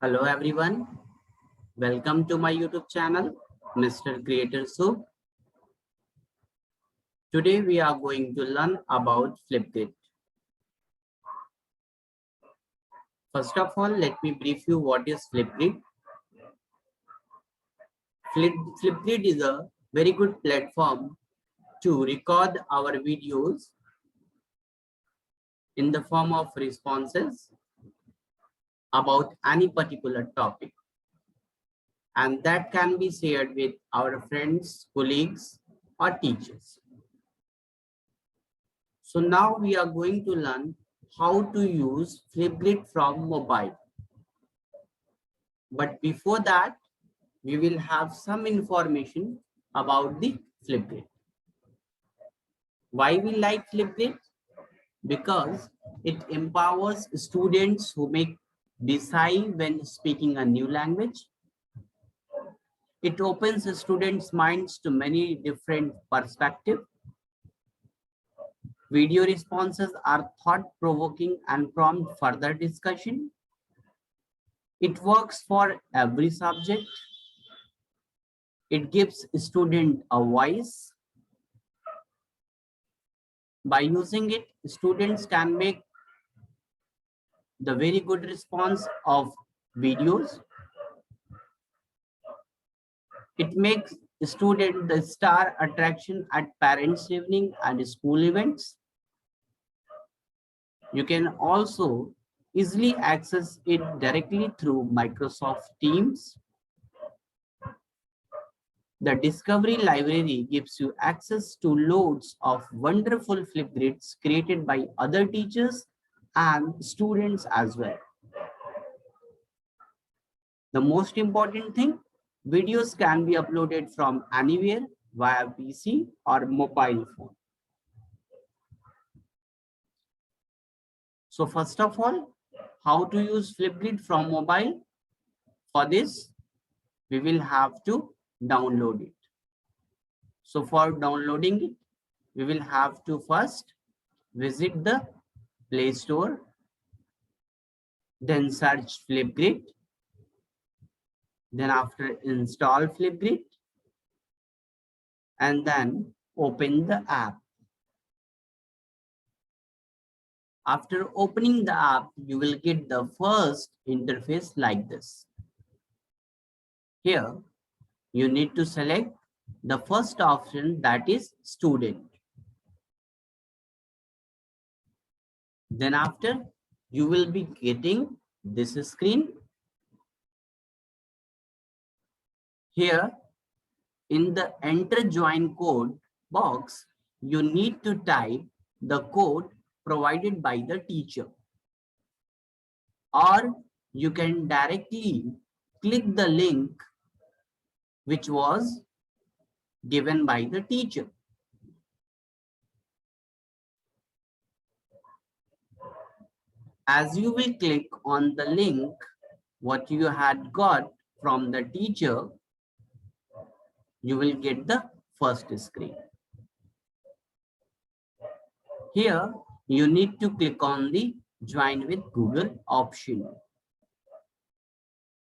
Hello everyone, welcome to my YouTube channel, Mr. Creator Soup. Today we are going to learn about Flipgrid. First of all, let me brief you what is Flipgrid. Flipgrid is a very good platform to record our videos in the form of responses about any particular topic, and that can be shared with our friends, colleagues, or teachers. So now we are going to learn how to use Flipgrid from mobile. But before that, we will have some information about the Flipgrid. Why we like Flipgrid? Because it empowers students who make be shy when speaking a new language. It opens students' minds to many different perspectives. Video responses are thought-provoking and prompt further discussion. It works for every subject. It gives student a voice. By using it, students can make the very good response of videos. It makes student the star attraction at parents' evening and school events. You can also easily access it directly through Microsoft Teams. The Discovery Library gives you access to loads of wonderful Flipgrids created by other teachers and students as well. The most important thing, videos can be uploaded from anywhere via PC or mobile phone. So first of all, how to use Flipgrid from mobile? For this, we will have to download it. So for downloading it, we will have to first visit the Play Store, then search Flipgrid, then after install Flipgrid, and then open the app. After opening the app, you will get the first interface like this. Here, you need to select the first option, that is student. Then after, you will be getting this screen. Here, in the enter join code box, you need to type the code provided by the teacher, or you can directly click the link which was given by the teacher. As you will click on the link what you had got from the teacher, you will get the first screen. Here, you need to click on the join with Google option.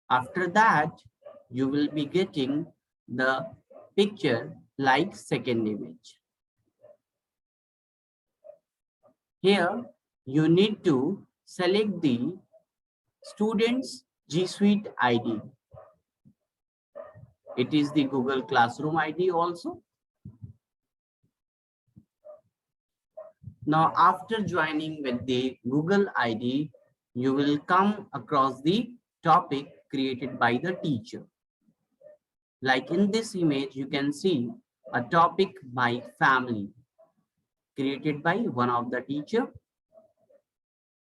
After that, you will be getting the picture like second image. Here, you need to select the student's G Suite ID. It is the Google Classroom ID also. Now, after joining with the Google ID, you will come across the topic created by the teacher. Like in this image, you can see a topic by family created by one of the teacher.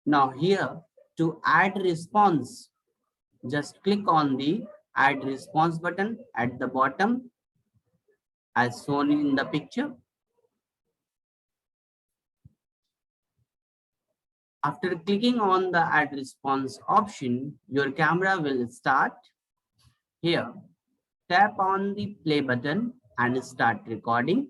Now here, to add response, just click on the add response button at the bottom as shown in the picture. After clicking on the add response option, your camera will start. Here, tap on the play button and start recording.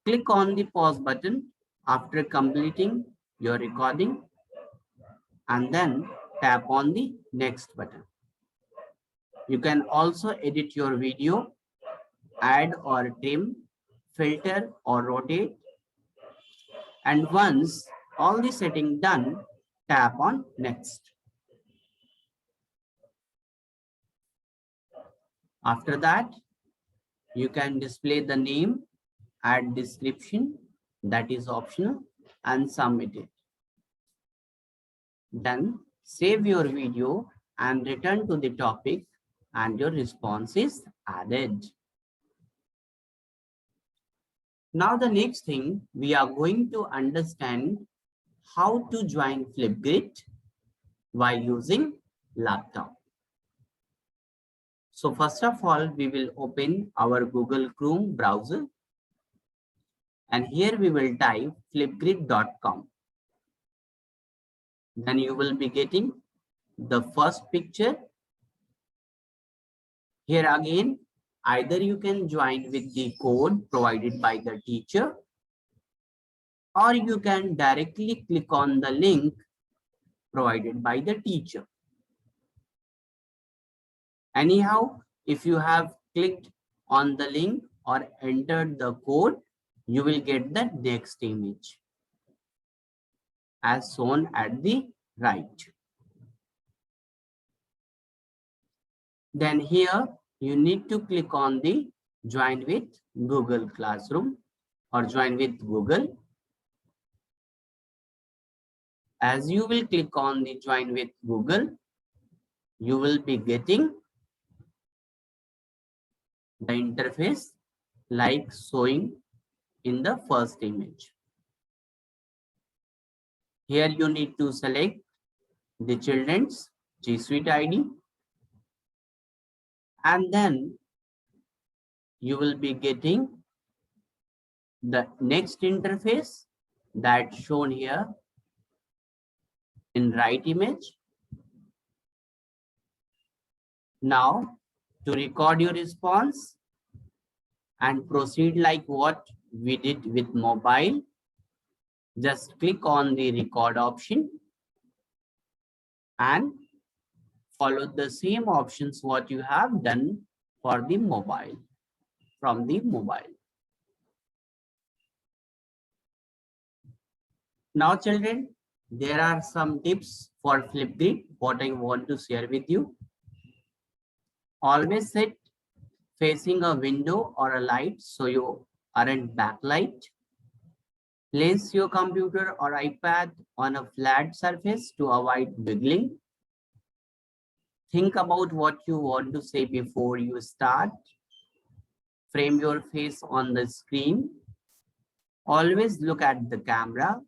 Click on the pause button after completing your recording, and then tap on the next button. You can also edit your video, add or trim, filter or rotate. And once all the setting done, tap on next. After that, you can display the name, add description, that is optional, and submit it. Then save your video and return to the topic and your response is added. Now the next thing, we are going to understand how to join Flipgrid while using laptop. So first of all, we will open our Google Chrome browser. And here we will type flipgrid.com. Then you will be getting the first picture. Here again, either you can join with the code provided by the teacher, or you can directly click on the link provided by the teacher. Anyhow, if you have clicked on the link or entered the code, you will get the next image as shown at the right. Then here you need to click on the join with Google Classroom or join with Google. As you will click on the join with Google, you will be getting the interface like showing in the first image. Here you need to select the children's G Suite ID, and then you will be getting the next interface that's shown here in right image. Now to record your response and proceed like what we did with mobile, just click on the record option and follow the same options what you have done for the mobile from the mobile. Now children, there are some tips for Flipgrid what I want to share with you. Always sit facing a window or a light so you aren't backlight. Place your computer or iPad on a flat surface to avoid wiggling. Think about what you want to say before you start. Frame your face on the screen. Always look at the camera.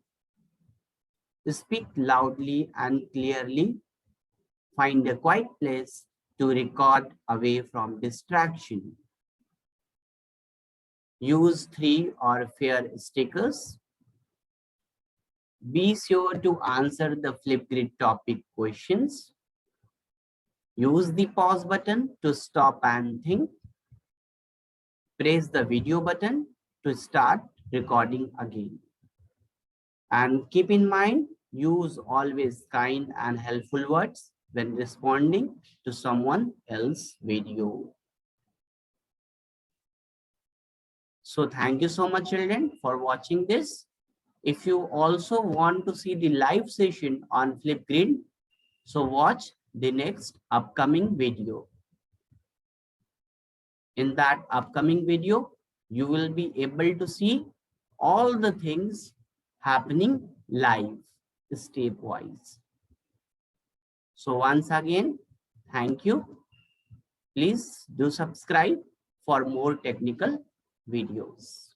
Speak loudly and clearly. Find a quiet place to record away from distraction. Use 3 or fewer stickers. Be sure to answer the Flipgrid topic questions. Use the pause button to stop and think. Press the video button to start recording again. And keep in mind, use always kind and helpful words when responding to someone else's video. So thank you so much, children, for watching this. If you also want to see the live session on Flipgrid, so watch the next upcoming video. In that upcoming video, you will be able to see all the things happening live, stepwise. So once again, thank you. Please do subscribe for more technical videos.